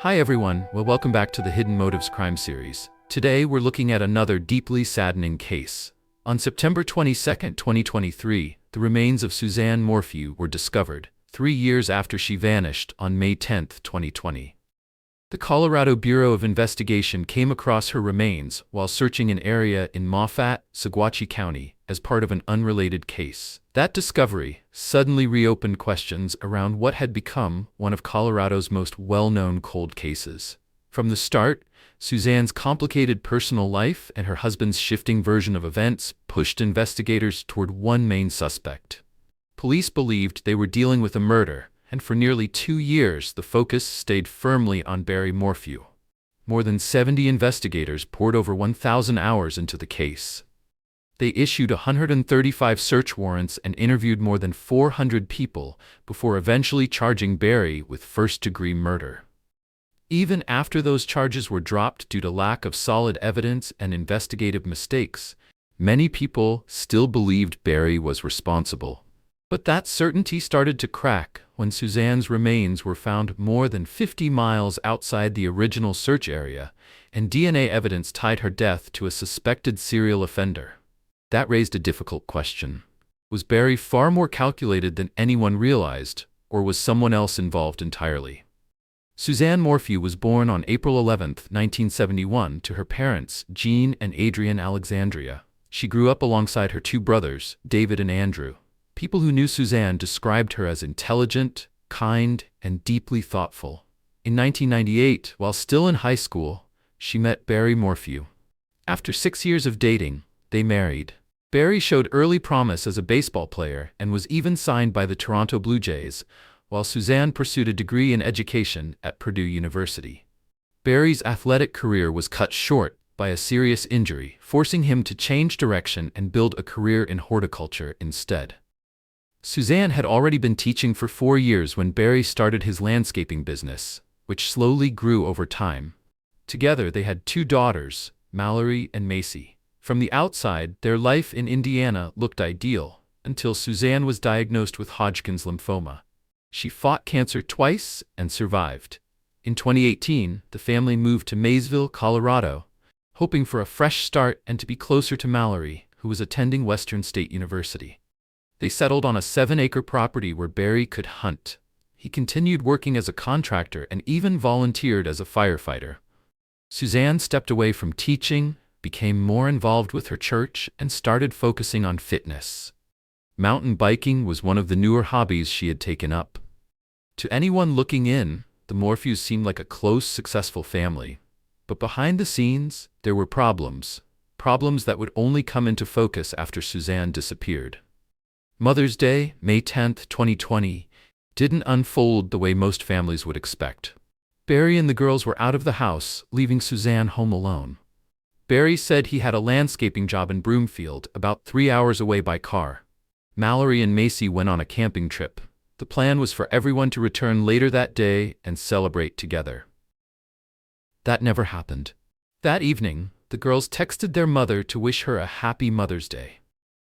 Hi everyone, welcome back to the Hidden Motives crime series. Today we're looking at another deeply saddening case. On September 22, 2023, the remains of Suzanne Morphew were discovered, 3 years after she vanished on May 10, 2020. The Colorado Bureau of Investigation came across her remains while searching an area in Moffat, Saguache County, as part of an unrelated case. That discovery suddenly reopened questions around what had become one of Colorado's most well-known cold cases. From the start, Suzanne's complicated personal life and her husband's shifting version of events pushed investigators toward one main suspect. Police believed they were dealing with a murder, and for nearly 2 years the focus stayed firmly on Barry Morphew. More than 70 investigators poured over 1,000 hours into the case. They issued 135 search warrants and interviewed more than 400 people before eventually charging Barry with first-degree murder. Even after those charges were dropped due to lack of solid evidence and investigative mistakes, many people still believed Barry was responsible. But that certainty started to crack when Suzanne's remains were found more than 50 miles outside the original search area, and DNA evidence tied her death to a suspected serial offender. That raised a difficult question. Was Barry far more calculated than anyone realized, or was someone else involved entirely? Suzanne Morphew was born on April 11, 1971, to her parents, Jean and Adrienne Alexandria. She grew up alongside her 2 brothers, David and Andrew. People who knew Suzanne described her as intelligent, kind, and deeply thoughtful. In 1998, while still in high school, she met Barry Morphew. After 6 years of dating, they married. Barry showed early promise as a baseball player and was even signed by the Toronto Blue Jays, while Suzanne pursued a degree in education at Purdue University. Barry's athletic career was cut short by a serious injury, forcing him to change direction and build a career in horticulture instead. Suzanne had already been teaching for 4 years when Barry started his landscaping business, which slowly grew over time. Together they had 2 daughters, Mallory and Macy. From the outside, their life in Indiana looked ideal, until Suzanne was diagnosed with Hodgkin's lymphoma. She fought cancer twice and survived. In 2018, the family moved to Maysville, Colorado, hoping for a fresh start and to be closer to Mallory, who was attending Western State University. They settled on a 7-acre property where Barry could hunt. He continued working as a contractor and even volunteered as a firefighter. Suzanne stepped away from teaching, became more involved with her church, and started focusing on fitness. Mountain biking was one of the newer hobbies she had taken up. To anyone looking in, the Morphews seemed like a close, successful family. But behind the scenes, there were problems that would only come into focus after Suzanne disappeared. Mother's Day, May 10, 2020, didn't unfold the way most families would expect. Barry and the girls were out of the house, leaving Suzanne home alone. Barry said he had a landscaping job in Broomfield, about 3 hours away by car. Mallory and Macy went on a camping trip. The plan was for everyone to return later that day and celebrate together. That never happened. That evening, the girls texted their mother to wish her a happy Mother's Day.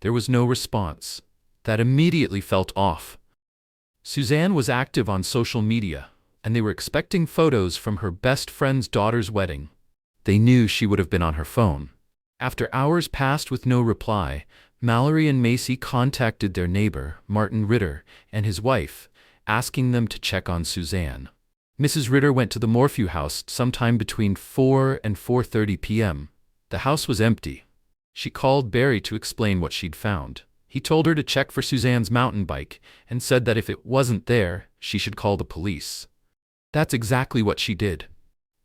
There was no response. That immediately felt off. Suzanne was active on social media, and they were expecting photos from her best friend's daughter's wedding. They knew she would have been on her phone. After hours passed with no reply, Mallory and Macy contacted their neighbor, Martin Ritter, and his wife, asking them to check on Suzanne. Mrs. Ritter went to the Morphew house sometime between 4 and 4:30 p.m. The house was empty. She called Barry to explain what she'd found. He told her to check for Suzanne's mountain bike and said that if it wasn't there, she should call the police. That's exactly what she did.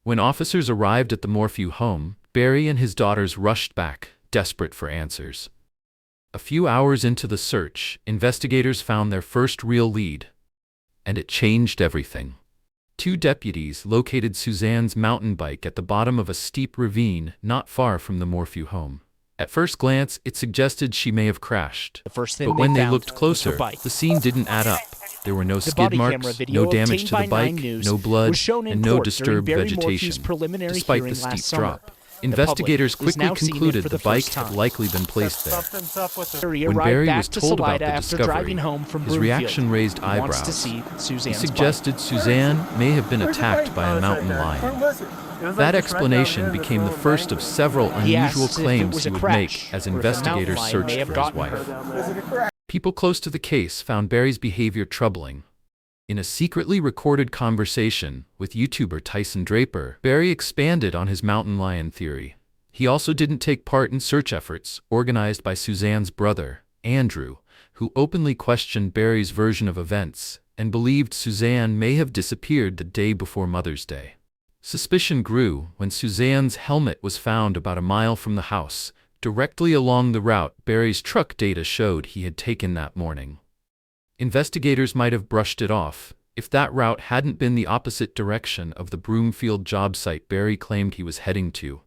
When officers arrived at the Morphew home, Barry and his daughters rushed back, desperate for answers. A few hours into the search, investigators found their first real lead. And it changed everything. 2 deputies located Suzanne's mountain bike at the bottom of a steep ravine not far from the Morphew home. At first glance, it suggested she may have crashed. But when they looked closer, the scene didn't add up. There were no skid marks, no damage to the bike, no blood, and no disturbed vegetation, despite the steep drop. Investigators public is quickly now seeing it concluded for the the bike first had time. likely been placed there. Barry When arrived Barry back was to told about Salida the after discovery, driving home from his Broomfield. reaction raised He wants to eyebrows. see He Suzanne's suggested Suzanne may have been attacked by a mountain lion. That explanation became the first of several He unusual asks if it claims was he a would crash, make as or if a investigators mountain lion searched may have for his gotten wife. her. People close to the case found Barry's behavior troubling. In a secretly recorded conversation with YouTuber Tyson Draper, Barry expanded on his mountain lion theory. He also didn't take part in search efforts organized by Suzanne's brother, Andrew, who openly questioned Barry's version of events and believed Suzanne may have disappeared the day before Mother's Day. Suspicion grew when Suzanne's helmet was found about a mile from the house, directly along the route Barry's truck data showed he had taken that morning. Investigators might have brushed it off if that route hadn't been the opposite direction of the Broomfield job site Barry claimed he was heading to.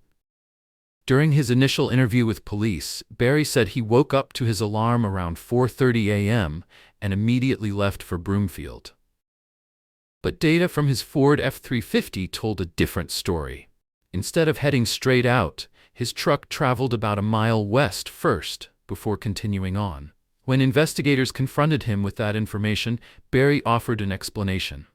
During his initial interview with police, Barry said he woke up to his alarm around 4:30 a.m. and immediately left for Broomfield. But data from his Ford F-350 told a different story. Instead of heading straight out, his truck traveled about a mile west first, before continuing on. When investigators confronted him with that information, Barry offered an explanation.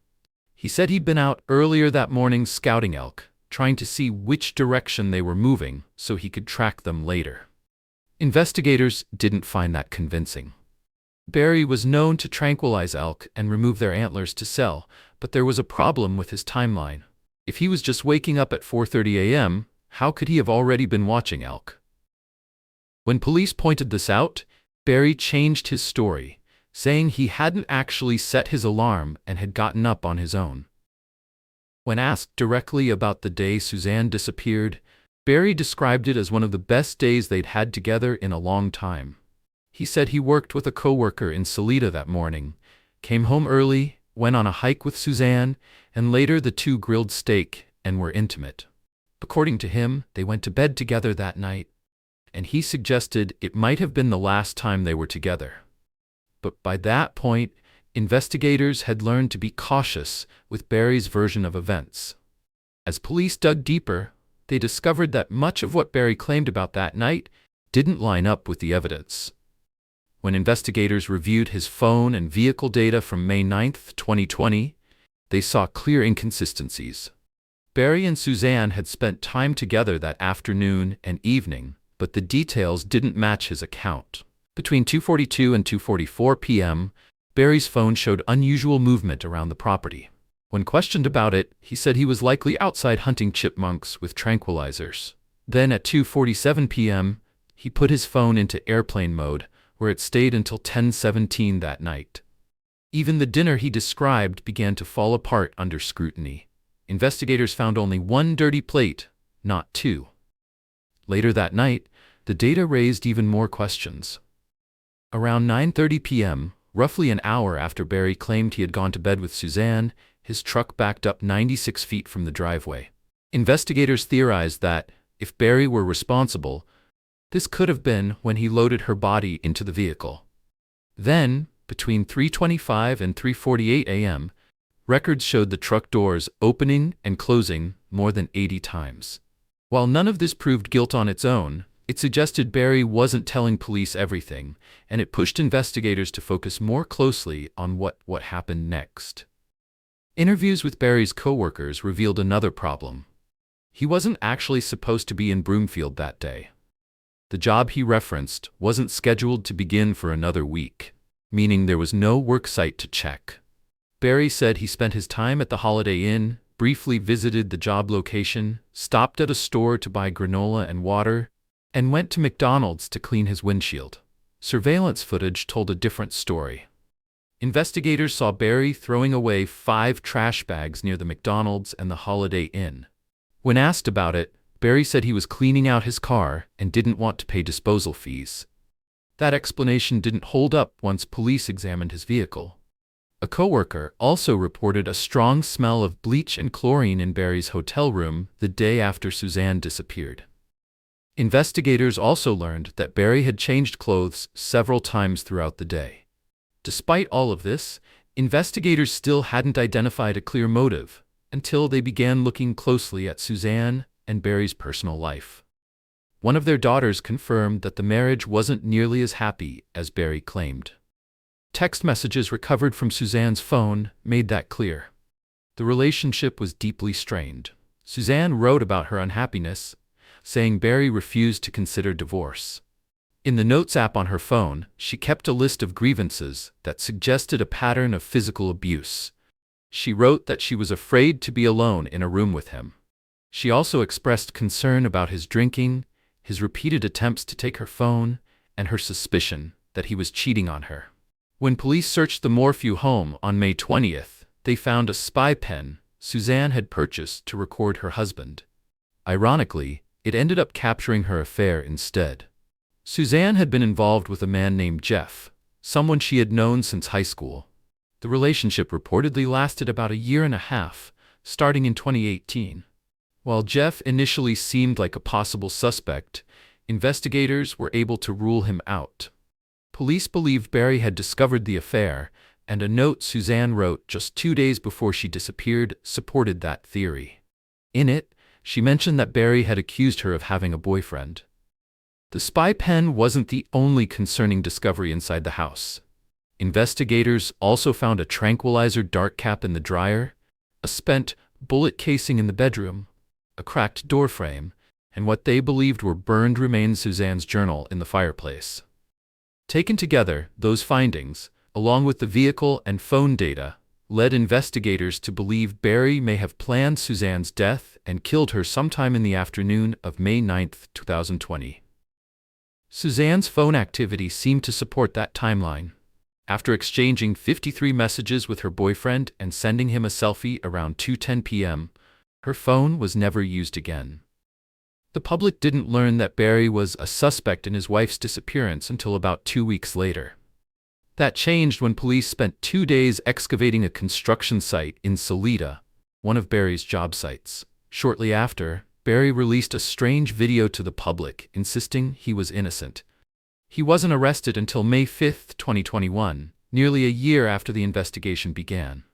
He said he'd been out earlier that morning scouting elk, trying to see which direction they were moving so he could track them later. Investigators didn't find that convincing. Barry was known to tranquilize elk and remove their antlers to sell, but there was a problem with his timeline. If he was just waking up at 4:30 a.m., how could he have already been watching elk? When police pointed this out, Barry changed his story, saying he hadn't actually set his alarm and had gotten up on his own. When asked directly about the day Suzanne disappeared, Barry described it as one of the best days they'd had together in a long time. He said he worked with a coworker in Salida that morning, came home early, went on a hike with Suzanne, and later the two grilled steak and were intimate. According to him, they went to bed together that night, and he suggested it might have been the last time they were together. But by that point, investigators had learned to be cautious with Barry's version of events. As police dug deeper, they discovered that much of what Barry claimed about that night didn't line up with the evidence. When investigators reviewed his phone and vehicle data from May 9, 2020, they saw clear inconsistencies. Barry and Suzanne had spent time together that afternoon and evening, but the details didn't match his account. Between 2:42 and 2:44 p.m., Barry's phone showed unusual movement around the property. When questioned about it, he said he was likely outside hunting chipmunks with tranquilizers. Then at 2:47 p.m., he put his phone into airplane mode, where it stayed until 10:17 that night. Even the dinner he described began to fall apart under scrutiny. Investigators found only one dirty plate, not two. Later that night, the data raised even more questions. Around 9:30 p.m., roughly an hour after Barry claimed he had gone to bed with Suzanne, his truck backed up 96 feet from the driveway. Investigators theorized that, if Barry were responsible, this could have been when he loaded her body into the vehicle. Then, between 3:25 and 3:48 a.m., records showed the truck doors opening and closing more than 80 times. While none of this proved guilt on its own, it suggested Barry wasn't telling police everything, and it pushed investigators to focus more closely on what happened next. Interviews with Barry's coworkers revealed another problem. He wasn't actually supposed to be in Broomfield that day. The job he referenced wasn't scheduled to begin for another week, meaning there was no work site to check. Barry said he spent his time at the Holiday Inn, briefly visited the job location, stopped at a store to buy granola and water, and went to McDonald's to clean his windshield. Surveillance footage told a different story. Investigators saw Barry throwing away 5 trash bags near the McDonald's and the Holiday Inn. When asked about it, Barry said he was cleaning out his car and didn't want to pay disposal fees. That explanation didn't hold up once police examined his vehicle. A coworker also reported a strong smell of bleach and chlorine in Barry's hotel room the day after Suzanne disappeared. Investigators also learned that Barry had changed clothes several times throughout the day. Despite all of this, investigators still hadn't identified a clear motive until they began looking closely at Suzanne, and Barry's personal life. One of their daughters confirmed that the marriage wasn't nearly as happy as Barry claimed. Text messages recovered from Suzanne's phone made that clear. The relationship was deeply strained. Suzanne wrote about her unhappiness, saying Barry refused to consider divorce. In the Notes app on her phone, she kept a list of grievances that suggested a pattern of physical abuse. She wrote that she was afraid to be alone in a room with him. She also expressed concern about his drinking, his repeated attempts to take her phone, and her suspicion that he was cheating on her. When police searched the Morphew home on May 20th, they found a spy pen Suzanne had purchased to record her husband. Ironically, it ended up capturing her affair instead. Suzanne had been involved with a man named Jeff, someone she had known since high school. The relationship reportedly lasted about a year and a half, starting in 2018. While Jeff initially seemed like a possible suspect, investigators were able to rule him out. Police believed Barry had discovered the affair, and a note Suzanne wrote just 2 days before she disappeared supported that theory. In it, she mentioned that Barry had accused her of having a boyfriend. The spy pen wasn't the only concerning discovery inside the house. Investigators also found a tranquilizer dart cap in the dryer, a spent bullet casing in the bedroom, a cracked doorframe, and what they believed were burned remains Suzanne's journal in the fireplace. Taken together, those findings, along with the vehicle and phone data, led investigators to believe Barry may have planned Suzanne's death and killed her sometime in the afternoon of May 9, 2020. Suzanne's phone activity seemed to support that timeline. After exchanging 53 messages with her boyfriend and sending him a selfie around 2:10 p.m., her phone was never used again. The public didn't learn that Barry was a suspect in his wife's disappearance until about 2 weeks later. That changed when police spent 2 days excavating a construction site in Salida, one of Barry's job sites. Shortly after, Barry released a strange video to the public, insisting he was innocent. He wasn't arrested until May 5, 2021, nearly a year after the investigation began.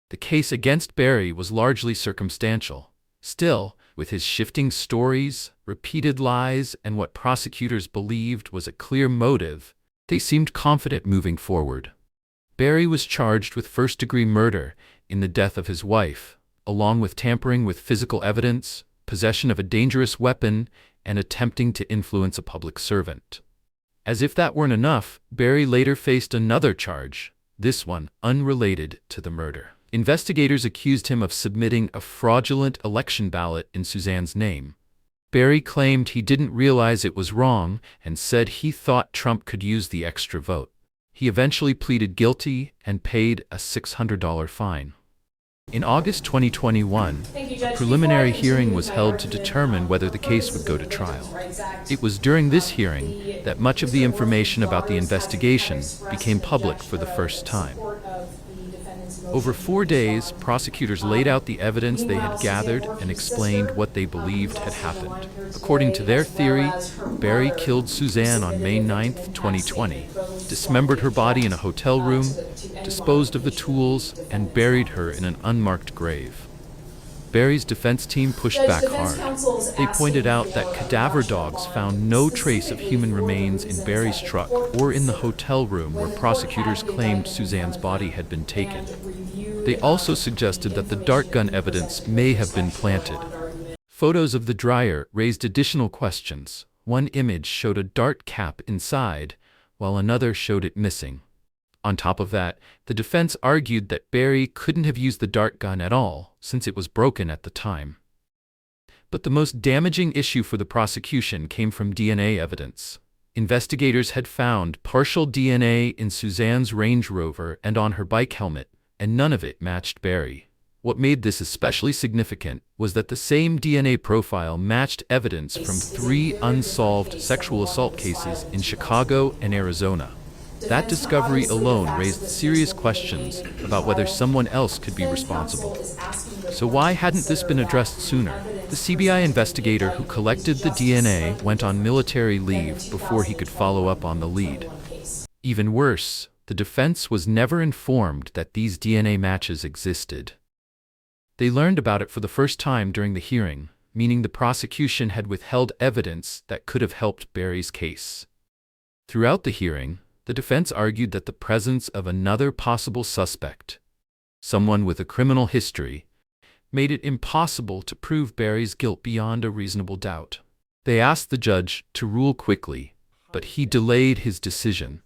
The case against Barry was largely circumstantial. Still, with his shifting stories, repeated lies, and what prosecutors believed was a clear motive, they seemed confident moving forward. Barry was charged with first-degree murder in the death of his wife, along with tampering with physical evidence, possession of a dangerous weapon, and attempting to influence a public servant. As if that weren't enough, Barry later faced another charge, this one unrelated to the murder. Investigators accused him of submitting a fraudulent election ballot in Suzanne's name. Barry claimed he didn't realize it was wrong and said he thought Trump could use the extra vote. He eventually pleaded guilty and paid a $600 fine. In August 2021, a preliminary hearing was held to determine whether the case would go to trial. It was during this hearing that much of the information about the investigation became public for the first time. Over 4 days, prosecutors laid out the evidence they had gathered and explained what they believed had happened. According to their theory, Barry killed Suzanne on May 9, 2020, dismembered her body in a hotel room, disposed of the tools, and buried her in an unmarked grave. Barry's defense team pushed back hard. They pointed out that cadaver dogs found no trace of human remains in Barry's truck or in the hotel room where prosecutors claimed Suzanne's body had been taken. They also suggested that the dart gun evidence may have been planted. Photos of the dryer raised additional questions. One image showed a dart cap inside, while another showed it missing. On top of that, the defense argued that Barry couldn't have used the dart gun at all, since it was broken at the time. But the most damaging issue for the prosecution came from DNA evidence. Investigators had found partial DNA in Suzanne's Range Rover and on her bike helmet, and none of it matched Barry. What made this especially significant was that the same DNA profile matched evidence from 3 unsolved sexual assault cases in Chicago and Arizona. That discovery alone raised serious questions about whether someone else could be responsible. So why hadn't this been addressed sooner? The CBI investigator who collected the DNA went on military leave before he could follow up on the lead. Even worse, the defense was never informed that these DNA matches existed. They learned about it for the first time during the hearing. meaning the prosecution had withheld evidence that could have helped Barry's case. Throughout the hearing, the defense argued that the presence of another possible suspect, someone with a criminal history, made it impossible to prove Barry's guilt beyond a reasonable doubt. They asked the judge to rule quickly, but he delayed his decision,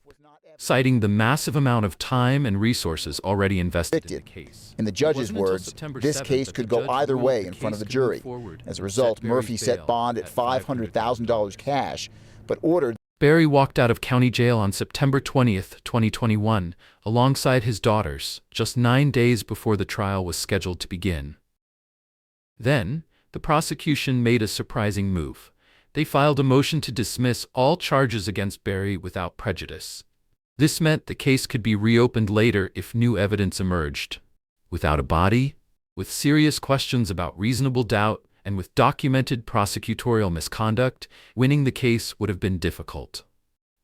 citing the massive amount of time and resources already invested in the case. In the judge's words, this case could go either way in front of the jury. As a result, Murphy set bond at $500,000 cash, but ordered Barry walked out of county jail on September 20, 2021, alongside his daughters, just 9 days before the trial was scheduled to begin. Then, the prosecution made a surprising move. They filed a motion to dismiss all charges against Barry without prejudice. This meant the case could be reopened later if new evidence emerged. Without a body, with serious questions about reasonable doubt, and with documented prosecutorial misconduct, winning the case would have been difficult.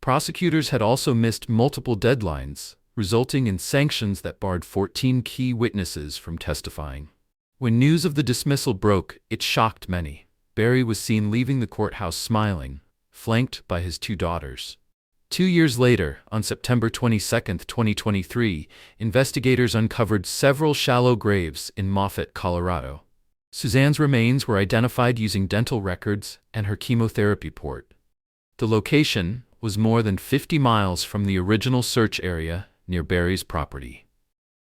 Prosecutors had also missed multiple deadlines, resulting in sanctions that barred 14 key witnesses from testifying. When news of the dismissal broke, it shocked many. Barry was seen leaving the courthouse smiling, flanked by his 2 daughters. 2 years later, on September 22, 2023, investigators uncovered several shallow graves in Moffett, Colorado. Suzanne's remains were identified using dental records and her chemotherapy port. The location was more than 50 miles from the original search area near Barry's property.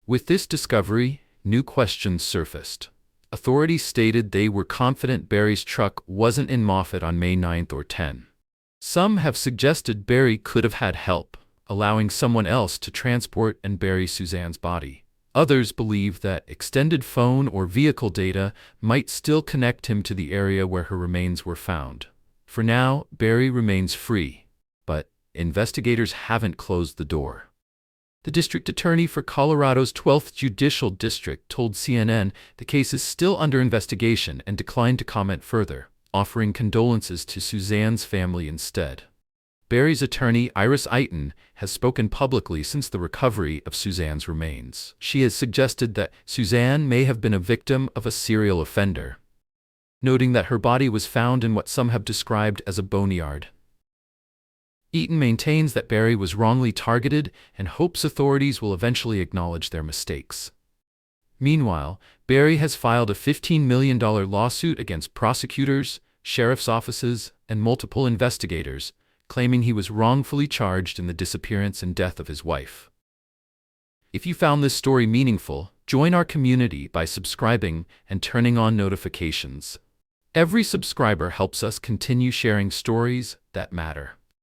With this discovery, new questions surfaced. Authorities stated they were confident Barry's truck wasn't in Moffett on May 9 or 10. Some have suggested Barry could have had help, allowing someone else to transport and bury Suzanne's body. Others believe that extended phone or vehicle data might still connect him to the area where her remains were found. For now, Barry remains free, but investigators haven't closed the door. The district attorney for Colorado's 12th Judicial District told CNN the case is still under investigation and declined to comment further, offering condolences to Suzanne's family instead. Barry's attorney, Iris Eiton, has spoken publicly since the recovery of Suzanne's remains. She has suggested that Suzanne may have been a victim of a serial offender, noting that her body was found in what some have described as a boneyard. Eiton maintains that Barry was wrongly targeted and hopes authorities will eventually acknowledge their mistakes. Meanwhile, Barry has filed a $15 million lawsuit against prosecutors, sheriff's offices, and multiple investigators, claiming he was wrongfully charged in the disappearance and death of his wife. If you found this story meaningful, join our community by subscribing and turning on notifications. Every subscriber helps us continue sharing stories that matter.